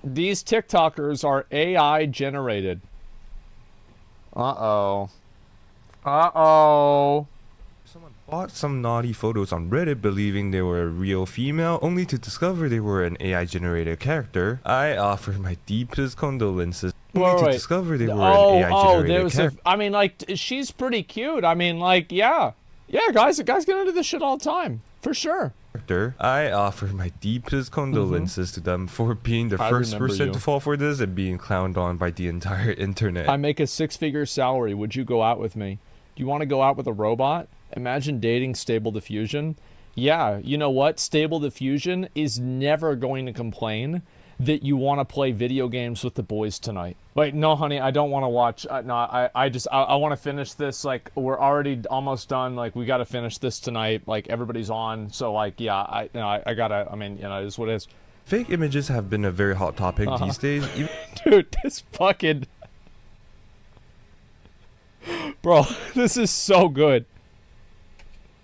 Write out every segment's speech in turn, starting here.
These TikTokers are AI generated. Uh-oh. Uh-oh. Someone bought some naughty photos on Reddit believing they were a real female, only to discover they were an AI generated character. I offer my deepest condolences. Only to discover they were an AI generated character. I mean, like, she's pretty cute. I mean, like, yeah. Yeah, guys get into this shit all the time. For sure. I offer my deepest condolences to them for being the first person to fall for this and being clowned on by the entire internet. I make a 6-figure salary. Would you go out with me? Do you want to go out with a robot? Imagine dating Stable Diffusion. Yeah, you know what? Stable Diffusion is never going to complain that you want to play video games with the boys tonight. Wait, no, honey, I don't want to watch. No, I want to finish this. Like, we're already almost done. Like, we got to finish this tonight. Like, everybody's on. So, like, yeah, I gotta, I mean, you know, it is what it is. Fake images have been a very hot topic these days. Dude, this fucking... Bro, this is so good.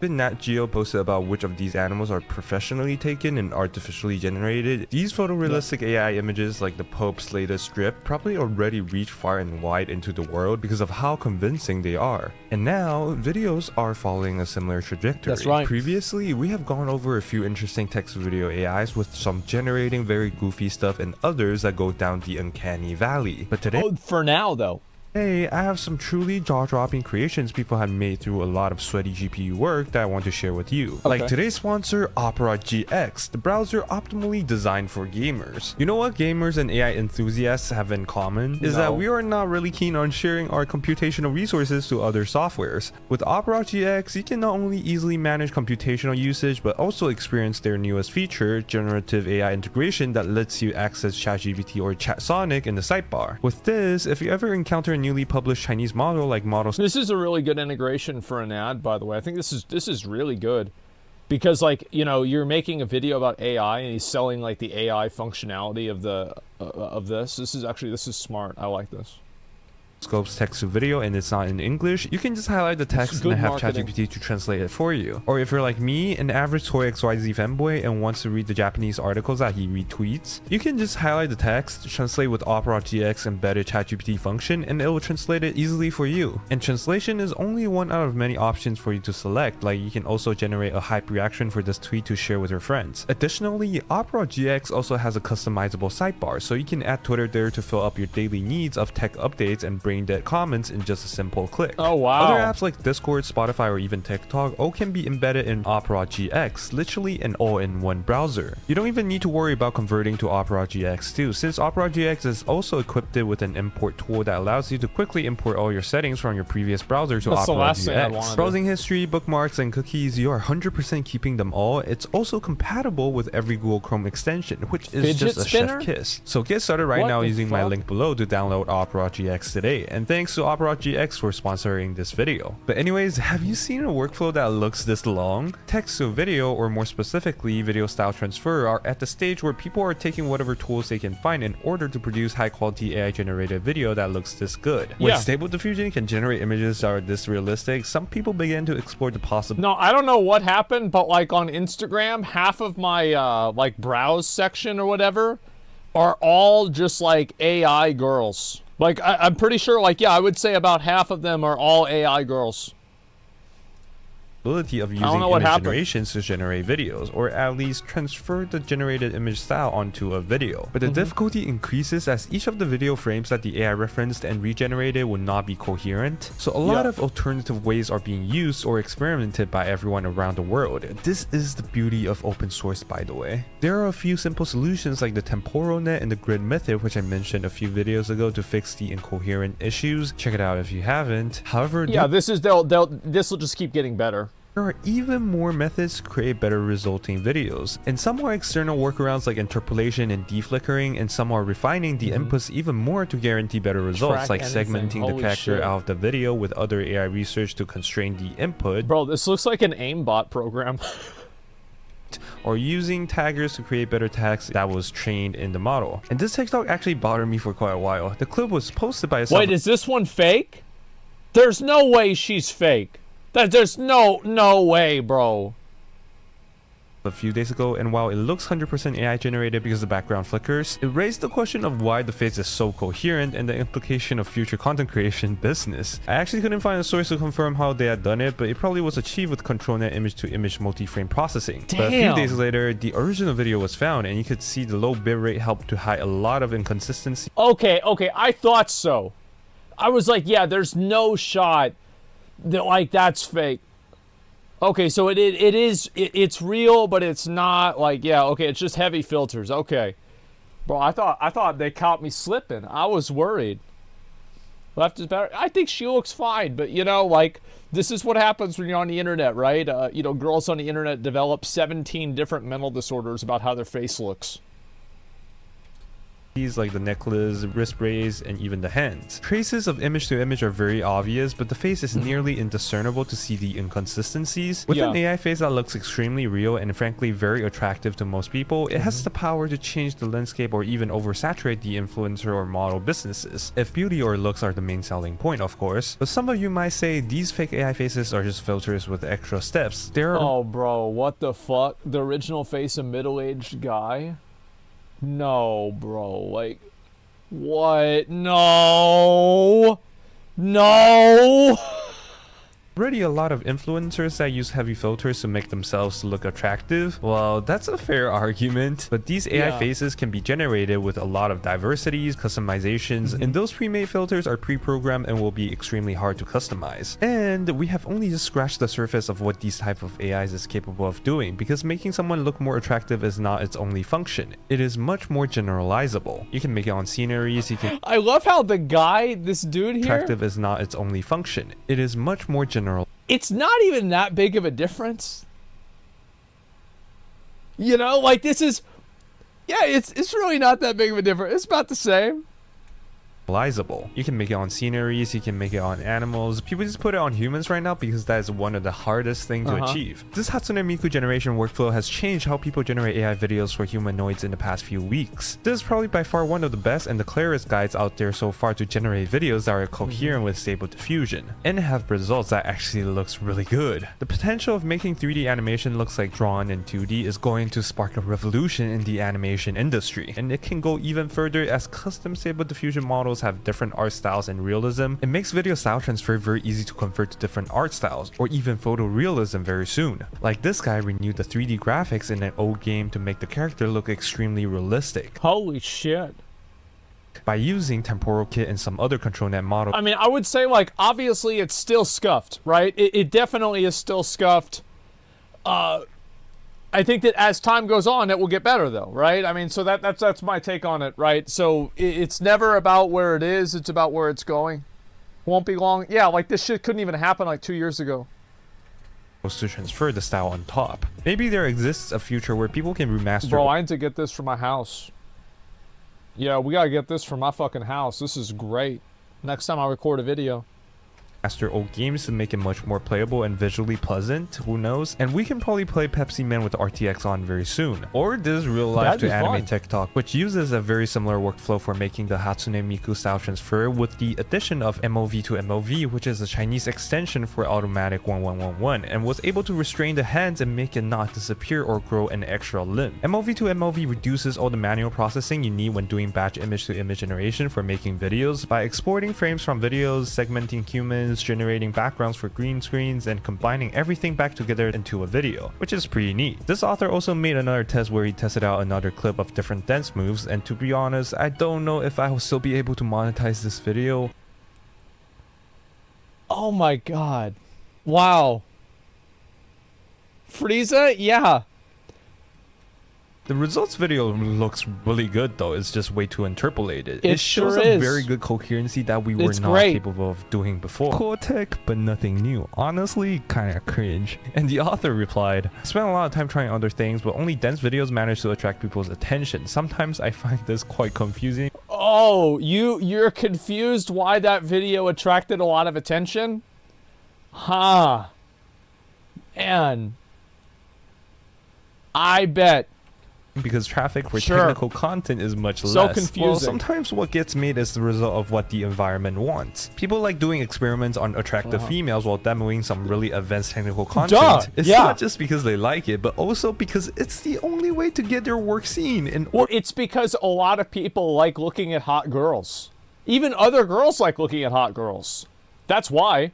Even Nat Geo posted about which of these animals are professionally taken and artificially generated. These photorealistic AI images like the Pope's latest strip probably already reach far and wide into the world because of how convincing they are. And now, videos are following a similar trajectory. That's right. Previously, we have gone over a few interesting text-to-video AIs with some generating very goofy stuff and others that go down the uncanny valley. But today... for now, though. Hey, I have some truly jaw-dropping creations people have made through a lot of sweaty GPU work that I want to share with you. Okay. Like today's sponsor, Opera GX, the browser optimally designed for gamers. You know what gamers and AI enthusiasts have in common? Is that we are not really keen on sharing our computational resources to other softwares. With Opera GX, you can not only easily manage computational usage, but also experience their newest feature, generative AI integration that lets you access ChatGPT or ChatSonic in the sidebar. With this, if you ever encounter a newly published Chinese model like Model... This is a really good integration for an ad, by the way. I think this is really good. Because, like, you know, you're making a video about AI and he's selling, like, the AI functionality of the of this. This is smart. I like this. Scopes text to video and it's not in English, you can just highlight the text and have ChatGPT to translate it for you. Or if you're like me, an average Toy XYZ fanboy and wants to read the Japanese articles that he retweets, you can just highlight the text, translate with Opera GX embedded ChatGPT function, and it will translate it easily for you. And translation is only one out of many options for you to select, like you can also generate a hype reaction for this tweet to share with your friends. Additionally, Opera GX also has a customizable sidebar, so you can add Twitter there to fill up your daily needs of tech updates and brain dead comments in just a simple click. Oh wow. Other apps like Discord, Spotify, or even TikTok all can be embedded in Opera GX, literally an all-in-one browser. You don't even need to worry about converting to Opera GX too, since Opera GX is also equipped with an import tool that allows you to quickly import all your settings from your previous browser to Opera GX. Browsing history, bookmarks, and cookies, you are 100% keeping them all. It's also compatible with every Google Chrome extension, which is just a chef kiss. So get started right now using my link below to download Opera GX today. And thanks to Opera GX for sponsoring this video. But anyways, have you seen a workflow that looks this long? Text to video, or more specifically video style transfer, are at the stage where people are taking whatever tools they can find in order to produce high quality AI generated video that looks this good. When Stable Diffusion can generate images that are this realistic, some people began to explore the possibility. No, I don't know what happened, but like on Instagram, half of my like browse section or whatever are all just like AI girls. Like, I'm pretty sure, like, yeah, I would say about half of them are all AI girls. Of using image generations to generate videos, or at least transfer the generated image style onto a video. But the difficulty increases as each of the video frames that the AI referenced and regenerated will not be coherent. So a lot of alternative ways are being used or experimented by everyone around the world. This is the beauty of open source, by the way. There are a few simple solutions like the temporal net and the grid method, which I mentioned a few videos ago, to fix the incoherent issues. Check it out if you haven't. However, this will just keep getting better. There are even more methods to create better resulting videos, and some are external workarounds like interpolation and deflickering, and some are refining the inputs even more to guarantee better results, like segmenting the character out of the video with other AI research to constrain the input. Bro, this looks like an aimbot program. Or using taggers to create better text that was trained in the model. And this TikTok actually bothered me for quite a while. The clip was posted by a... Wait, is this one fake? There's no way she's fake. There's no way, bro. a few days ago, and while it looks 100% AI generated because the background flickers, it raised the question of why the face is so coherent and the implication of future content creation business. I actually couldn't find a source to confirm how they had done it, but it probably was achieved with ControlNet image-to-image multi-frame processing. Damn. But a few days later, the original video was found, and you could see the low bitrate helped to hide a lot of inconsistency. Okay, I thought so. I was like, yeah, there's no shot that, like, that's fake. Okay, so it's real, but it's not, like, yeah, okay, it's just heavy filters. Okay. Bro, I thought they caught me slipping. I was worried. Left is better. I think she looks fine, but, you know, like, this is what happens when you're on the internet, right? You know, girls on the internet develop 17 different mental disorders about how their face looks. Like the necklace, wrist brace, and even the hands. Traces of image to image are very obvious, but the face is nearly indiscernible to see the inconsistencies. With an AI face that looks extremely real and frankly very attractive to most people, it has the power to change the landscape or even oversaturate the influencer or model businesses. If beauty or looks are the main selling point, of course. But some of you might say these fake AI faces are just filters with extra steps. Oh, bro, what the fuck? The original face, a middle-aged guy? No, bro, like, what? No! No! Already a lot of influencers that use heavy filters to make themselves look attractive. Well, that's a fair argument, but these AI faces can be generated with a lot of diversities, customizations, and those pre-made filters are pre-programmed and will be extremely hard to customize. And we have only just scratched the surface of what these type of AIs is capable of doing, because making someone look more attractive is not its only function. It is much more generalizable. You can make it on sceneries, you can... I love how the guy, this dude here... Attractive is not its only function. It is much more general. It's not even that big of a difference. You know, like this is, yeah, it's really not that big of a difference. It's about the same. You can make it on sceneries, you can make it on animals. People just put it on humans right now because that is one of the hardest things to achieve. This Hatsune Miku generation workflow has changed how people generate AI videos for humanoids in the past few weeks. This is probably by far one of the best and the clearest guides out there so far to generate videos that are coherent with Stable Diffusion and have results that actually looks really good. The potential of making 3D animation looks like drawn in 2D is going to spark a revolution in the animation industry, and it can go even further as custom Stable Diffusion models have different art styles and realism. It makes video style transfer very easy to convert to different art styles or even photorealism very soon. Like this guy renewed the 3D graphics in an old game to make the character look extremely realistic. Holy shit. By using Temporal Kit and some other ControlNet models. I mean, I would say, like, obviously it's still scuffed, right? It definitely is still scuffed. I think that as time goes on, it will get better, though, right? I mean, so that's my take on it, right? So it's never about where it is; it's about where it's going. Won't be long. Yeah, like this shit couldn't even happen like 2 years ago. To transfer the style on top. Maybe there exists a future where people can remaster. Bro, I need to get this for my house. Yeah, we gotta get this for my fucking house. This is great. Next time I record a video. Master old games to make it much more playable and visually pleasant, who knows? And we can probably play Pepsi Man with RTX on very soon. Or this real life to anime tech talk, which uses a very similar workflow for making the Hatsune Miku style transfer with the addition of MOV to MOV, which is a Chinese extension for automatic 1111, and was able to restrain the hands and make it not disappear or grow an extra limb. MOV to MOV reduces all the manual processing you need when doing batch image to image generation for making videos by exporting frames from videos, segmenting humans, generating backgrounds for green screens, and combining everything back together into a video, which is pretty neat. This author also made another test where he tested out another clip of different dance moves, and to be honest, I don't know if I will still be able to monetize this video. Oh my god. Wow. Frieza? Yeah. The results video looks really good though, it's just way too interpolated. It shows sure a very good coherency that we were not capable of doing before. Cool tech, but nothing new. Honestly, kinda cringe. And the author replied, I spent a lot of time trying other things, but only dense videos manage to attract people's attention. Sometimes I find this quite confusing. Oh, you're confused why that video attracted a lot of attention? Huh. Man. I bet because traffic for Sure. technical content is much So less. confusing. Well, sometimes what gets made is the result of what the environment wants. People like doing experiments on attractive females while demoing some really advanced technical content. It's not just because they like it, but also because it's the only way to get their work seen. And Well, it's because a lot of people like looking at hot girls. Even other girls like looking at hot girls. That's why.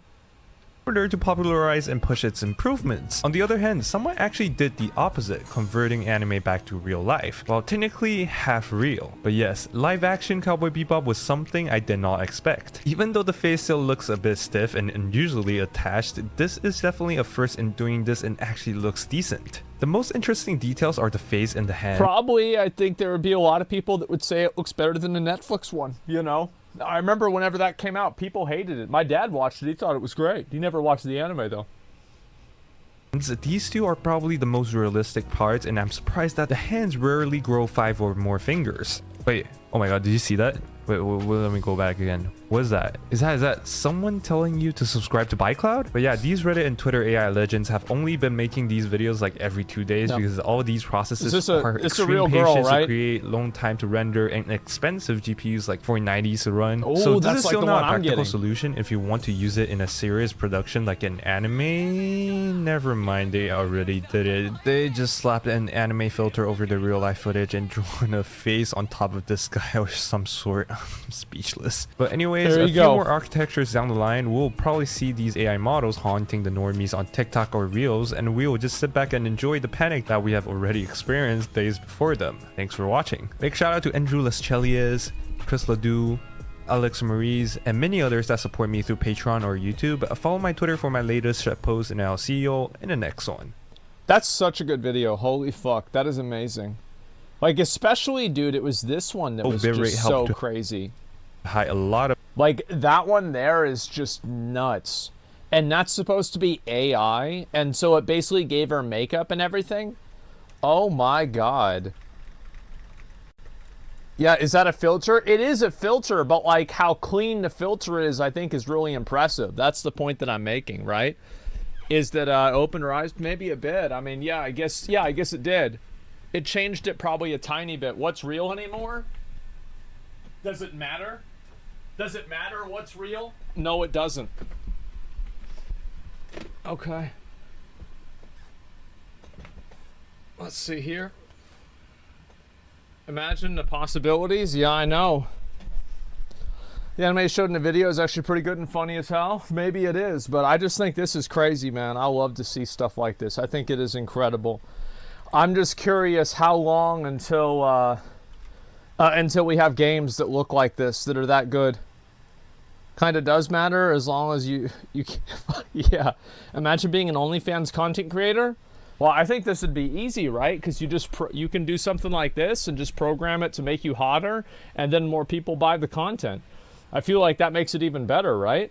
order to popularize and push its improvements. On the other hand, someone actually did the opposite, converting anime back to real life, while technically half real. But yes, live action Cowboy Bebop was something I did not expect. Even though the face still looks a bit stiff and unusually attached, this is definitely a first in doing this and actually looks decent. The most interesting details are the face and the hand. Probably, I think there would be a lot of people that would say it looks better than the Netflix one, you know? I remember whenever that came out, people hated it. My dad watched it. He thought it was great. He never watched the anime, though. These two are probably the most realistic parts, and I'm surprised that the hands rarely grow 5 or more fingers. Wait, oh my god, did you see that? Wait, let me go back again. What is that? Is that someone telling you to subscribe to BuyCloud? But yeah, these Reddit and Twitter AI legends have only been making these videos like every 2 days because all these processes are extreme patience to create, long time to render, and expensive GPUs like 4090s to run. Oh, so this that's is like still the not one a I'm practical getting. solution if you want to use it in a serious production like an anime. Never mind, they already did it. They just slapped an anime filter over the real life footage and drawn a face on top of this guy or some sort. I'm speechless. But anyways, a few more architectures down the line, we'll probably see these AI models haunting the normies on TikTok or Reels, and we will just sit back and enjoy the panic that we have already experienced days before them. Thanks for watching. Big shout out to Andrew Leschelias, Chris Ledoux, Alex Maurice, and many others that support me through Patreon or YouTube. Follow my Twitter for my latest posts, and I'll see you all in the next one. That's such a good video. Holy fuck. That is amazing. Like, especially, dude, it was this one that was just so crazy. Hi, a lot of like that one there is just nuts, and that's supposed to be AI, and so it basically gave her makeup and everything. Oh my god. Yeah, is that a filter? It is a filter, but like how clean the filter is, I think, is really impressive. That's the point that I'm making, right? Is that opened her eyes maybe a bit. I mean, yeah, I guess it did. It changed it probably a tiny bit. What's real anymore? Does it matter? Does it matter what's real? No, it doesn't. Okay. Let's see here. Imagine the possibilities. Yeah, I know. The anime showed in the video is actually pretty good and funny as hell. Maybe it is, but I just think this is crazy, man. I love to see stuff like this. I think it is incredible. I'm just curious how long until we have games that look like this, that are that good. Kind of does matter as long as you yeah. Imagine being an OnlyFans content creator. Well, I think this would be easy, right? Because you can do something like this and just program it to make you hotter, and then more people buy the content. I feel like that makes it even better, right?